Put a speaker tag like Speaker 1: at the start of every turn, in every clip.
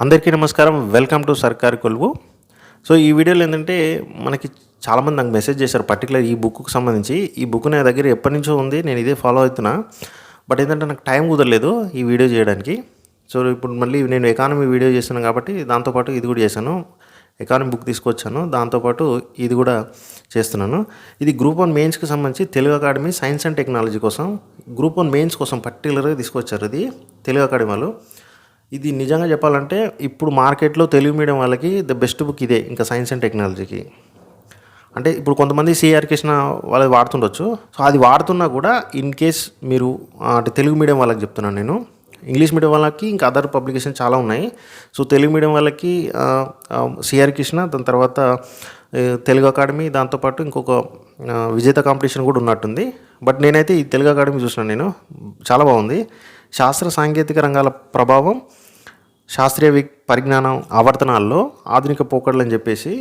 Speaker 1: అందరికీ నమస్కారం. Welcome to సర్కారీ కొలువు. సో ఈ వీడియోలో ఏంటంటే మనకి చాలామంది నాకు మెసేజ్ చేశారు పర్టికులర్ ఈ బుక్కు సంబంధించి. ఈ బుక్ నా దగ్గర ఎప్పటి నుంచో ఉంది, నేను ఇదే ఫాలో అవుతున్నా. బట్ ఏంటంటే నాకు టైం కుదరలేదు ఈ వీడియో చేయడానికి. సో ఇప్పుడు మళ్ళీ నేను ఎకానమీ వీడియో చేస్తున్నాను కాబట్టి దాంతోపాటు ఇది కూడా చేశాను. ఎకానమీ బుక్ తీసుకొచ్చాను, దాంతోపాటు ఇది కూడా చేస్తున్నాను. ఇది గ్రూప్ 1 మెయిన్స్కి సంబంధించి Telugu academy science and technology కోసం, గ్రూప్ 1 మెయిన్స్ కోసం పర్టికులర్గా తీసుకొచ్చారు. ఇది తెలుగు అకాడమీ వాళ్ళు. ఇది నిజంగా చెప్పాలంటే ఇప్పుడు మార్కెట్లో తెలుగు మీడియం వాళ్ళకి ద బెస్ట్ బుక్ ఇదే, ఇంకా సైన్స్ అండ్ టెక్నాలజీకి. అంటే ఇప్పుడు కొంతమంది సిఆర్ కృష్ణ వాళ్ళు వాడుతుండొచ్చు. సో అది వాడుతున్నా కూడా ఇన్ కేస్ మీరు అంటే తెలుగు మీడియం వాళ్ళకి చెప్తున్నాను నేను. ఇంగ్లీష్ మీడియం వాళ్ళకి ఇంకా అదర్ పబ్లికేషన్ చాలా ఉన్నాయి. సో తెలుగు మీడియం వాళ్ళకి సిఆర్ కృష్ణ, దాని తర్వాత తెలుగు అకాడమీ, దాంతోపాటు ఇంకొక విజేత కాంపిటీషన్ కూడా ఉన్నట్టుంది. బట్ నేనైతే ఈ తెలుగు అకాడమీ చూసినాను, నేను చాలా బాగుంది. శాస్త్ర సాంకేతిక రంగాల ప్రభావం, శాస్త్రీయ పరిజ్ఞానం ఆవర్తనాల్లో ఆధునిక పోకడలు అని చెప్పేసి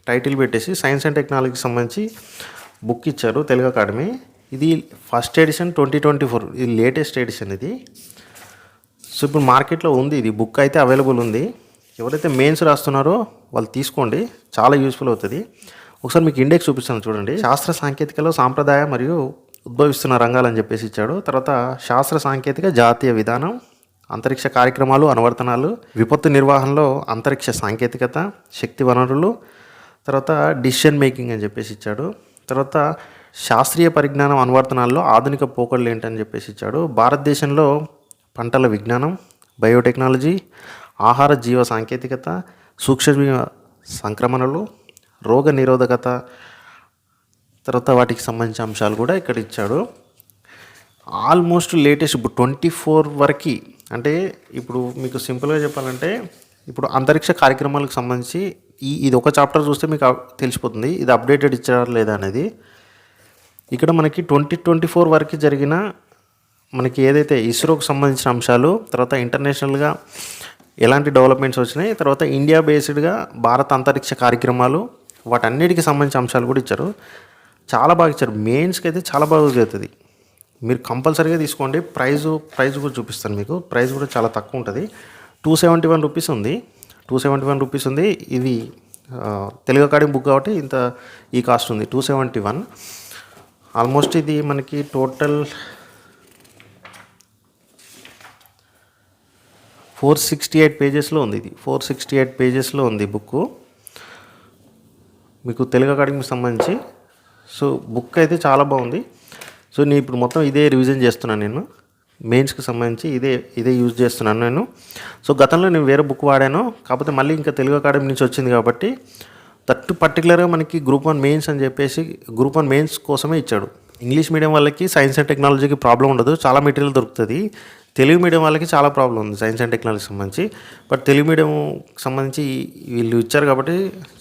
Speaker 1: టైటిల్ పెట్టేసి సైన్స్ అండ్ టెక్నాలజీకి సంబంధించి బుక్ ఇచ్చారు తెలుగు అకాడమీ. ఇది ఫస్ట్ ఎడిషన్ 2024, ఇది లేటెస్ట్ ఎడిషన్ ఇది. సో ఇప్పుడు మార్కెట్లో ఉంది, ఇది బుక్ అయితే అవైలబుల్ ఉంది. ఎవరైతే మెయిన్స్ రాస్తున్నారో వాళ్ళు తీసుకోండి, చాలా యూస్ఫుల్ అవుతుంది. ఒకసారి మీకు ఇండెక్స్ చూపిస్తాను చూడండి. శాస్త్ర సాంకేతికలో సాంప్రదాయ మరియు ఉద్భవిస్తున్న రంగాలని చెప్పేసి ఇచ్చాడు. తర్వాత శాస్త్ర సాంకేతిక జాతీయ విధానం, అంతరిక్ష కార్యక్రమాలు అనువర్తనాలు, విపత్తు నిర్వహణలో అంతరిక్ష సాంకేతికత, శక్తి వనరులు, తర్వాత డిసిషన్ మేకింగ్ అని చెప్పేసి ఇచ్చాడు. తర్వాత శాస్త్రీయ పరిజ్ఞానం అనువర్తనాల్లో ఆధునిక పోకడలు ఏంటని చెప్పేసి ఇచ్చాడు. భారతదేశంలో పంటల విజ్ఞానం, బయోటెక్నాలజీ, ఆహార జీవ సాంకేతికత, సూక్ష్మజీవ సంక్రమణలు, రోగ నిరోధకత, తర్వాత వాటికి సంబంధించిన అంశాలు కూడా ఇక్కడ ఇచ్చాడు. ఆల్మోస్ట్ లేటెస్ట్ ఇప్పుడు 24 వరకు. అంటే ఇప్పుడు మీకు సింపుల్గా చెప్పాలంటే ఇప్పుడు అంతరిక్ష కార్యక్రమాలకు సంబంధించి ఇది ఒక చాప్టర్ చూస్తే మీకు తెలిసిపోతుంది ఇది అప్డేటెడ్ ఇచ్చారా లేదా అనేది. ఇక్కడ మనకి 2024 వరకు జరిగిన మనకి ఏదైతే ఇస్రోకి సంబంధించిన అంశాలు, తర్వాత ఇంటర్నేషనల్గా ఎలాంటి డెవలప్మెంట్స్ వచ్చినాయి, తర్వాత ఇండియా బేస్డ్గా భారత అంతరిక్ష కార్యక్రమాలు, వాటన్నిటికి సంబంధించిన అంశాలు కూడా ఇచ్చారు. చాలా బాగా ఇచ్చారు. మెయిన్స్కి అయితే చాలా బాగా అవుతుంది. మీరు కంపల్సరీగా తీసుకోండి. ప్రైస్ కూడా చూపిస్తాను మీకు. ప్రైస్ కూడా చాలా తక్కువ ఉంటుంది. 271 రూపీస్ ఉంది. 271 రూపీస్ ఉంది. ఇది తెలుగు అకాడమీ బుక్ కాబట్టి ఇంత ఈ కాస్ట్ ఉంది, 271. ఆల్మోస్ట్ ఇది మనకి టోటల్ 468 పేజెస్లో ఉంది. ఇది 468 పేజెస్లో ఉంది బుక్ మీకు తెలుగు అకాడమీకి సంబంధించి. సో బుక్ అయితే చాలా బాగుంది. సో నేను ఇప్పుడు మొత్తం ఇదే రివిజన్ చేస్తున్నాను. నేను మెయిన్స్కి సంబంధించి ఇదే యూజ్ చేస్తున్నాను నేను. సో గతంలో నేను వేరే బుక్ వాడాను, కాకపోతే మళ్ళీ ఇంకా తెలుగు అకాడమీ నుంచి వచ్చింది కాబట్టి పర్టికులర్గా మనకి గ్రూప్ 1 మెయిన్స్ అని చెప్పేసి గ్రూప్ 1 మెయిన్స్ కోసమే ఇచ్చాడు. ఇంగ్లీష్ మీడియం వాళ్ళకి సైన్స్ అండ్ టెక్నాలజీకి ప్రాబ్లం ఉండదు, చాలా మెటీరియల్ దొరుకుతుంది. తెలుగు మీడియం వాళ్ళకి చాలా ప్రాబ్లం ఉంది సైన్స్ అండ్ టెక్నాలజీకి సంబంధించి. బట్ తెలుగు మీడియంకి సంబంధించి వీళ్ళు ఇచ్చారు కాబట్టి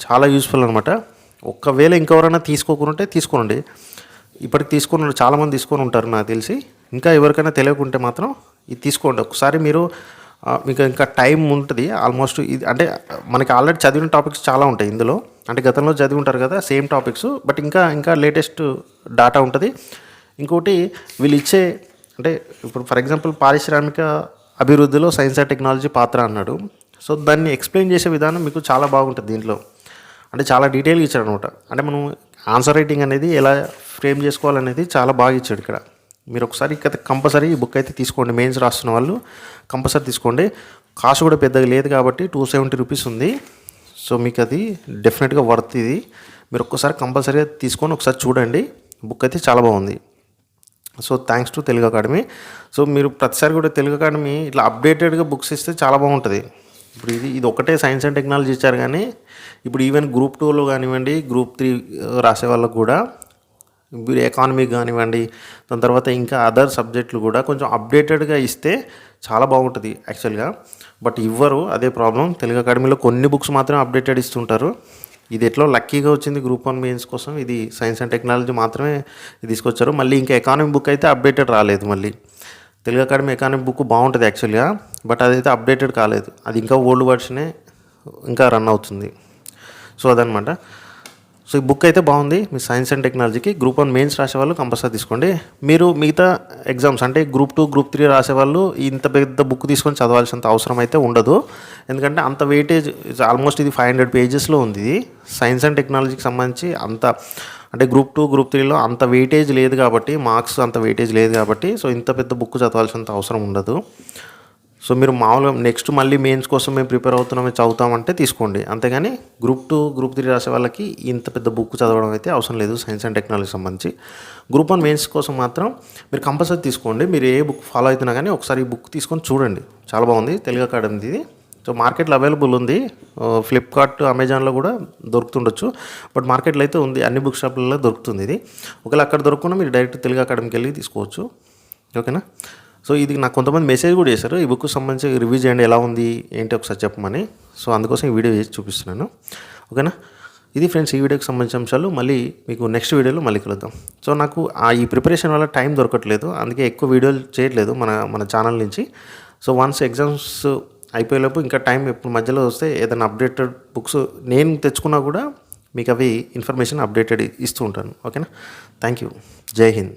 Speaker 1: చాలా యూస్ఫుల్ అనమాట. ఒకవేళ ఇంకెవరైనా తీసుకోకుంటే తీసుకోండి. ఇప్పటికి తీసుకుని చాలామంది తీసుకొని ఉంటారు నాకు తెలిసి. ఇంకా ఎవరికైనా తెలియకుంటే మాత్రం ఇది తీసుకోండి ఒకసారి. మీకు ఇంకా టైం ఉంటుంది ఆల్మోస్ట్. ఇది అంటే మనకి ఆల్రెడీ చదివిన టాపిక్స్ చాలా ఉంటాయి ఇందులో. అంటే గతంలో చదివి ఉంటారు కదా సేమ్ టాపిక్స్, బట్ ఇంకా లేటెస్ట్ డాటా ఉంటుంది. ఇంకోటి వీళ్ళు ఇచ్చే అంటే ఇప్పుడు ఫర్ ఎగ్జాంపుల్ పారిశ్రామిక అభివృద్ధిలో సైన్స్ అండ్ టెక్నాలజీ పాత్ర అన్నాడు. సో దాన్ని ఎక్స్ప్లెయిన్ చేసే విధానం మీకు చాలా బాగుంటుంది దీంట్లో. అంటే చాలా డీటెయిల్గా ఇచ్చాడు అనమాట. అంటే మనం ఆన్సర్ రైటింగ్ అనేది ఎలా ఫ్రేమ్ చేసుకోవాలనేది చాలా బాగా ఇచ్చాడు ఇక్కడ. మీరు ఒకసారి కంపల్సరీ ఈ బుక్ అయితే తీసుకోండి. మెయిన్స్ రాస్తున్న వాళ్ళు కంపల్సరీ తీసుకోండి. కాస్ట్ కూడా పెద్దగా లేదు కాబట్టి 270 రూపీస్ ఉంది. సో మీకు అది డెఫినెట్గా వర్త్. ఇది మీరు ఒక్కసారి కంపల్సరీగా తీసుకొని ఒకసారి చూడండి. బుక్ అయితే చాలా బాగుంది. So thanks to Telugu academy. So మీరు ప్రతిసారి కూడా తెలుగు అకాడమీ ఇట్లా అప్డేటెడ్గా బుక్స్ ఇస్తే చాలా బాగుంటుంది. ఇప్పుడు ఇది ఒకటే సైన్స్ అండ్ టెక్నాలజీ ఇచ్చారు, కానీ ఇప్పుడు ఈవెన్ గ్రూప్ 2లో కానివ్వండి, గ్రూప్ 3 రాసే వాళ్ళకు కూడా, ఎకానమీకి కానివ్వండి, దాని తర్వాత ఇంకా అదర్ సబ్జెక్టులు కూడా కొంచెం అప్డేటెడ్గా ఇస్తే చాలా బాగుంటుంది యాక్చువల్గా. బట్ ఇవ్వరు, అదే ప్రాబ్లం. తెలుగు అకాడమీలో కొన్ని బుక్స్ మాత్రమే అప్డేటెడ్ ఇస్తుంటారు. ఇది ఎట్లో లక్కీగా వచ్చింది గ్రూప్ 1 మెయిన్స్ కోసం. ఇది సైన్స్ అండ్ టెక్నాలజీ మాత్రమే తీసుకొచ్చారు. మళ్ళీ ఇంకా ఎకానమీ బుక్ అయితే అప్డేటెడ్ రాలేదు. మళ్ళీ తెలుగు అకాడమీ ఎకానమీ బుక్ బాగుంటుంది యాక్చువల్గా, బట్ అదైతే అప్డేటెడ్ కాలేదు. అది ఇంకా ఓల్డ్ వర్షనే ఇంకా రన్ అవుతుంది. సో అదనమాట. సో ఈ బుక్ అయితే బాగుంది. మీ సైన్స్ అండ్ టెక్నాలజీకి గ్రూప్ 1 మెయిన్స్ రాసేవాళ్ళు కంపల్సరీ తీసుకోండి. మీరు మిగతా ఎగ్జామ్స్ అంటే గ్రూప్ 2, గ్రూప్ 3 రాసేవాళ్ళు ఇంత పెద్ద బుక్ తీసుకొని చదవాల్సినంత అవసరం అయితే ఉండదు. ఎందుకంటే అంత వెయిటేజ్ ఆల్మోస్ట్ ఇది 500 పేజెస్లో ఉంది. ఇది సైన్స్ అండ్ టెక్నాలజీకి సంబంధించి అంత అంటే గ్రూప్ 2, గ్రూప్ 3లో అంత వెయిటేజ్ లేదు కాబట్టి, మార్క్స్ అంత వెయిటేజ్ లేదు కాబట్టి, సో ఇంత పెద్ద బుక్ చదవాల్సినంత అవసరం ఉండదు. సో మీరు మామూలుగా నెక్స్ట్ మళ్ళీ మెయిన్స్ కోసం మేము ప్రిపేర్ అవుతున్నామే చదువుతామంటే తీసుకోండి. అంతేగాని గ్రూప్ 2, గ్రూప్ 3 రాసే వాళ్ళకి ఇంత పెద్ద బుక్ చదవడం అయితే అవసరం లేదు సైన్స్ అండ్ టెక్నాలజీకి సంబంధించి. గ్రూప్ 1 మెయిన్స్ కోసం మాత్రం మీరు కంపల్సరీ తీసుకోండి. మీరు ఏ బుక్ ఫాలో అవుతున్నా కానీ ఒకసారి ఈ బుక్ తీసుకొని చూడండి. చాలా బాగుంది. తెలుగు అకాడమీ ఇది. సో మార్కెట్లో అవైలబుల్ ఉంది. ఫ్లిప్కార్ట్, అమెజాన్లో కూడా దొరుకుతుండొచ్చు. బట్ మార్కెట్లో అయితే ఉంది. అన్ని బుక్ షాపులలో దొరుకుతుంది ఇది. ఒకవేళ అక్కడ దొరకకుండా మీరు డైరెక్ట్ తెలుగు అకాడమీకి వెళ్ళి తీసుకోవచ్చు. ఓకేనా. సో ఇది నాకు కొంతమంది మెసేజ్ కూడా చేశారు, ఈ బుక్ సంబంధించి రివ్యూ చేయండి, ఎలా ఉంది ఏంటి ఒకసారి చెప్పమని. సో అందుకోసం ఈ వీడియో చేసి చూపిస్తున్నాను. ఓకేనా. ఇది ఫ్రెండ్స్ ఈ వీడియోకి సంబంధించిన అంశాలు. మళ్ళీ మీకు నెక్స్ట్ వీడియోలో మళ్ళీ కలుద్దాం. సో నాకు ఈ ప్రిపరేషన్ వల్ల టైం దొరకట్లేదు, అందుకే ఎక్కువ వీడియోలు చేయట్లేదు మన ఛానల్ నుంచి. సో వన్స్ ఎగ్జామ్స్ అయిపోయేలోపు ఇంకా టైం ఎప్పుడు మధ్యలో వస్తే ఏదైనా అప్డేటెడ్ బుక్స్ నేను తెచ్చుకున్నా కూడా మీకు అవి ఇన్ఫర్మేషన్ అప్డేటెడ్ ఇస్తూ ఉంటాను. ఓకేనా. Thank you. జై హింద్.